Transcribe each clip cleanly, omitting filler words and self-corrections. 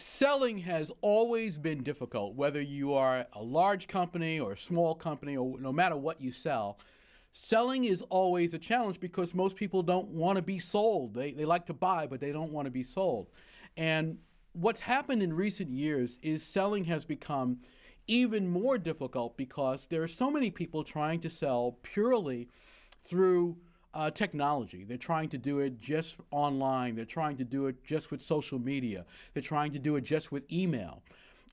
Selling has always been difficult, whether you are a large company or a small company, or no matter what you sell. Selling is always a challenge because most people don't want to be sold. They like to buy, but they don't want to be sold. And what's happened in recent years is selling has become even more difficult because there are so many people trying to sell purely through technology. They're trying to do it just online. They're trying to do it just with social media. They're trying to do it just with email.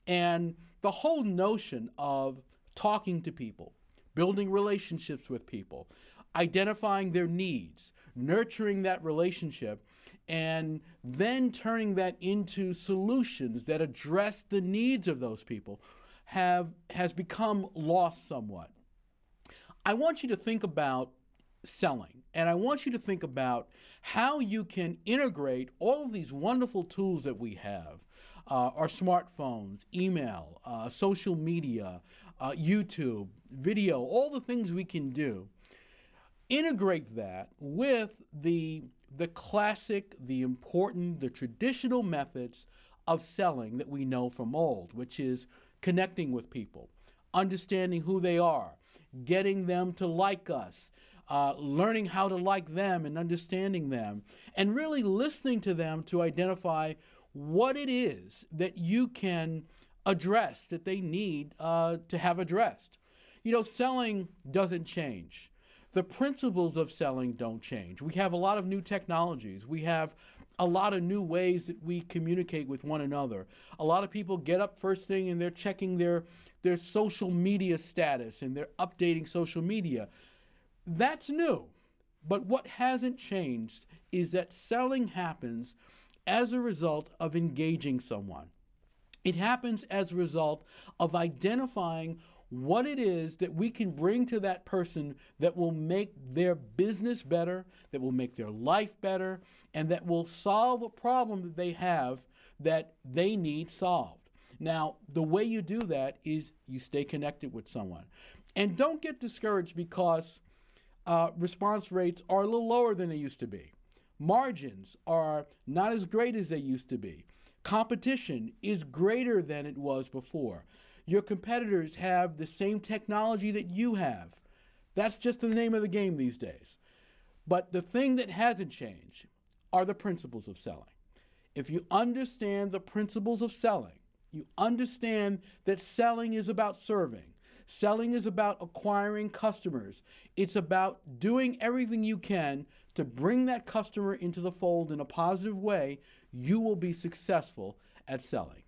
And the whole notion of talking to people, building relationships with people, identifying their needs, nurturing that relationship, and then turning that into solutions that address the needs of those people has become lost somewhat. I want you to think about selling, and I want you to think about how you can integrate all of these wonderful tools that we have, our smartphones, email, social media, YouTube, video, all the things we can do. Integrate that with the classic, the important, the traditional methods of selling that we know from old, which is connecting with people, understanding who they are, getting them to like us, learning how to like them and understanding them, and really listening to them to identify what it is that you can address that they need to have addressed. You know, selling doesn't change. The principles of selling don't change. We have a lot of new technologies. We have a lot of new ways that we communicate with one another. A lot of people get up first thing and they're checking their social media status and they're updating social media. That's new. But what hasn't changed is that selling happens as a result of engaging someone. It happens as a result of identifying what it is that we can bring to that person that will make their business better, that will make their life better, and that will solve a problem that they have that they need solved. Now, the way you do that is you stay connected with someone. And don't get discouraged because response rates are a little lower than they used to be. Margins are not as great as they used to be. Competition is greater than it was before. Your competitors have the same technology that you have. That's just the name of the game these days. But the thing that hasn't changed are the principles of selling. If you understand the principles of selling, you understand that selling is about serving. Selling is about acquiring customers. It's about doing everything you can to bring that customer into the fold in a positive way. You will be successful at selling.